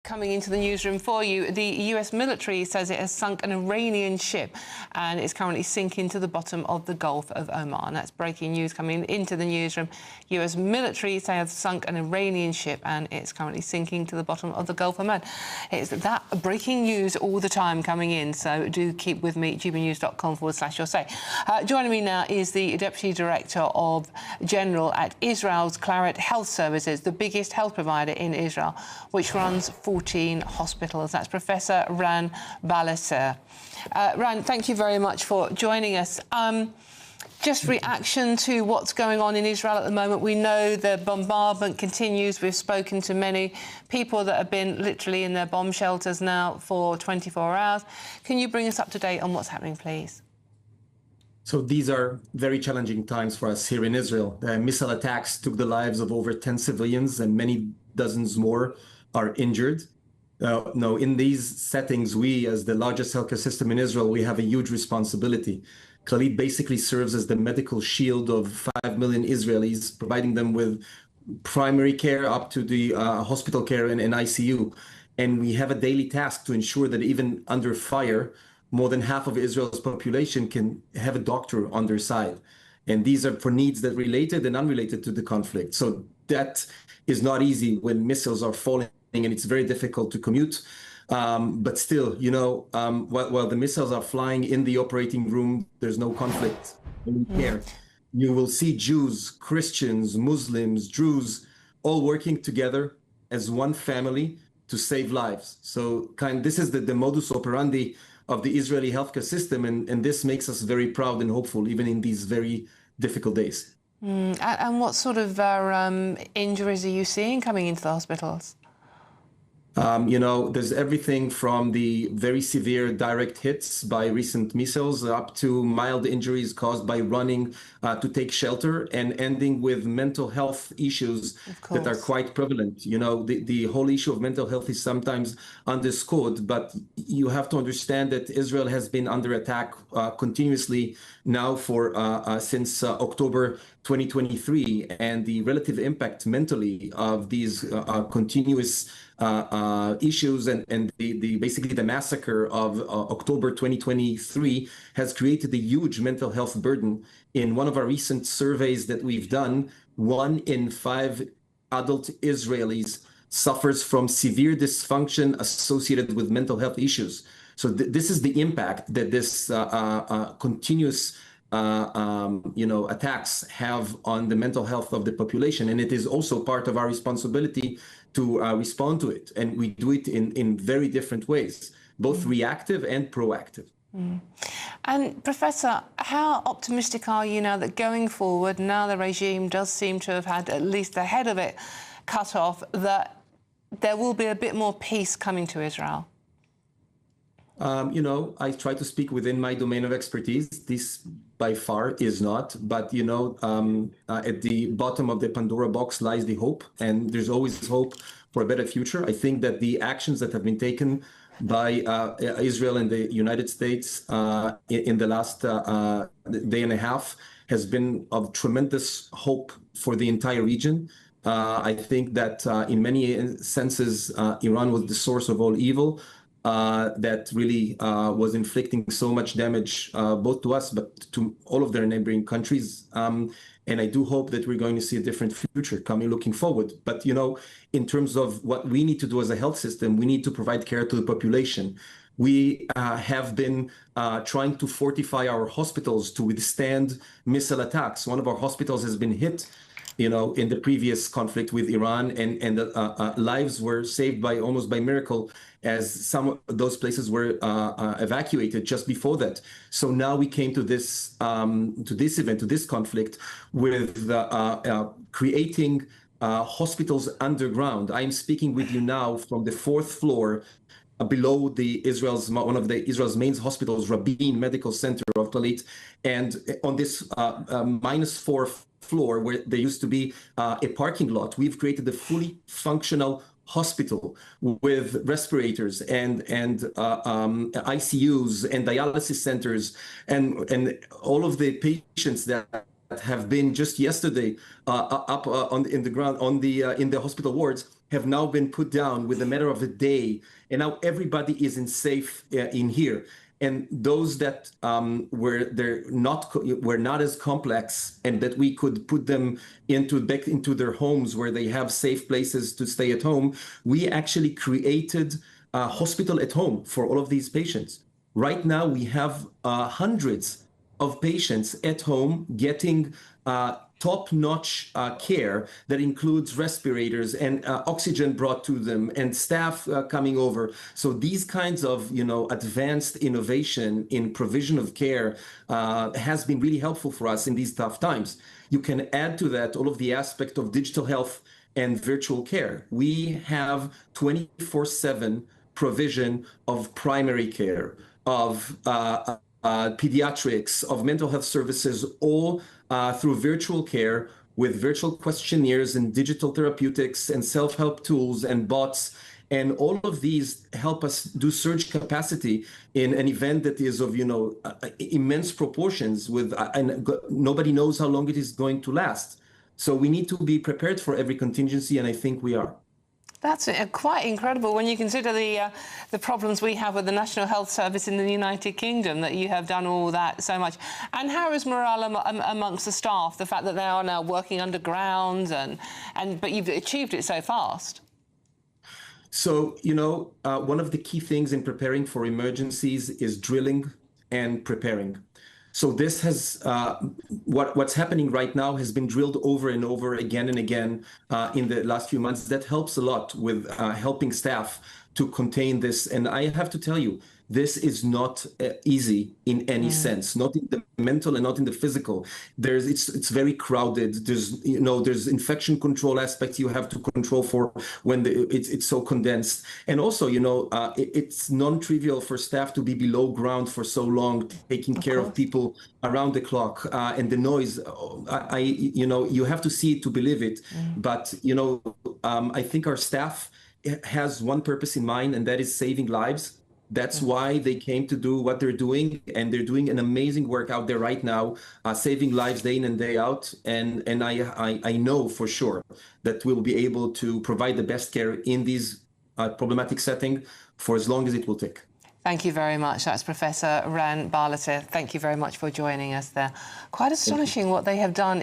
Coming into the newsroom for you, the US military says it has sunk an Iranian ship and it's currently sinking to the bottom of the Gulf of Oman. That's breaking news coming into the newsroom. US military say has sunk an Iranian ship and it's currently sinking to the bottom of the Gulf of Oman. It's that breaking news all the time coming in, so do keep with me, gbnews.com/yoursay. Joining me now is the Deputy Director of General at Israel's Clalit Health Services, the biggest health provider in Israel, which runs 14 hospitals. That's Professor Ran Balicer. Ran, thank you very much for joining us. Just reaction to what's going on in Israel at the moment. We know the bombardment continues. We've spoken to many people that have been literally in their bomb shelters now for 24 hours. Can you bring us up to date on what's happening, please? So these are very challenging times for us here in Israel. Missile attacks took the lives of over 10 civilians and many dozens more are injured. Now, in these settings, we, as the largest healthcare system in Israel, we have a huge responsibility. Clalit basically serves as the medical shield of 5 million Israelis, providing them with primary care up to the hospital care and ICU. And we have a daily task to ensure that even under fire, more than half of Israel's population can have a doctor on their side. And these are for needs that related and unrelated to the conflict. So that is not easy when missiles are falling and it's very difficult to commute. But still, you know, while the missiles are flying in the operating room, there's no conflict here. You will see Jews, Christians, Muslims, Druze, all working together as one family to save lives. So this is the modus operandi of the Israeli healthcare system, and this makes us very proud and hopeful, even in these very difficult days. And what sort of injuries are you seeing coming into the hospitals? You know, there's everything from the very severe direct hits by recent missiles up to mild injuries caused by running to take shelter and ending with mental health issues that are quite prevalent. You know, the whole issue of mental health is sometimes underscored, but you have to understand that Israel has been under attack continuously now for since October 2023, and the relative impact mentally of these continuous issues and basically the massacre of October 2023 has created a huge mental health burden. In one of our recent surveys that we've done, 1 in 5 adult Israelis suffers from severe dysfunction associated with mental health issues. So this is the impact that this continuous attacks have on the mental health of the population. And it is also part of our responsibility to respond to it. And we do it in very different ways, both reactive and proactive. And Professor, how optimistic are you now that going forward, now the regime does seem to have had at least the head of it cut off, that there will be a bit more peace coming to Israel? You know, I try to speak within my domain of expertise. This by far is not, but you know, at the bottom of the Pandora box lies the hope, and there's always hope for a better future. I think that the actions that have been taken by Israel and the United States in the last day and a half has been of tremendous hope for the entire region. I think that in many senses, Iran was the source of all evil. That really was inflicting so much damage both to us but to all of their neighboring countries. And I do hope that we're going to see a different future looking forward. But, you know, in terms of what we need to do as a health system, we need to provide care to the population. We have been trying to fortify our hospitals to withstand missile attacks. One of our hospitals has been hit, you know, in the previous conflict with Iran, and lives were saved by almost by miracle, as some of those places were evacuated just before that. So now we came to this event, to this conflict, with creating hospitals underground. I'm speaking with you now from the 4th floor below one of Israel's main hospitals, Rabin Medical Center of Clalit, and on this -4th floor where there used to be a parking lot, we've created a fully functional hospital with respirators and ICUs and dialysis centers and all of the patients that have been just yesterday up in the ground in the hospital wards have now been put down with a matter of a day, and now everybody is safe in here. And those that were not as complex, and that we could put them back into their homes where they have safe places to stay at home, we actually created a hospital at home for all of these patients. Right now, we have hundreds of patients at home getting top-notch care that includes respirators and oxygen brought to them and staff coming over. So these kinds of, advanced innovation in provision of care has been really helpful for us in these tough times. You can add to that all of the aspect of digital health and virtual care. We have 24/7 provision of primary care, of pediatrics, of mental health services, all through virtual care with virtual questionnaires and digital therapeutics and self-help tools and bots. And all of these help us do surge capacity in an event that is of, immense proportions and nobody knows how long it is going to last. So we need to be prepared for every contingency, and I think we are. That's quite incredible when you consider the problems we have with the National Health Service in the United Kingdom, that you have done all that so much. And how is morale amongst the staff, the fact that they are now working underground, but you've achieved it so fast? So, one of the key things in preparing for emergencies is drilling and preparing. So this has, what's happening right now has been drilled over and over again and again in the last few months. That helps a lot with helping staff to contain this. And I have to tell you, this is not easy in any sense, not in the mental and not in the physical. It's very crowded. There's infection control aspects you have to control for when it's so condensed. And also, it's non-trivial for staff to be below ground for so long, taking care of people around the clock, and the noise. You have to see it to believe it. But, I think our staff has one purpose in mind, and that is saving lives. That's why they came to do what they're doing, and they're doing an amazing work out there right now, saving lives day in and day out. And I know for sure that we'll be able to provide the best care in these problematic setting for as long as it will take. Thank you very much. That's Professor Ran Balicer. Thank you very much for joining us there. Quite astonishing what they have done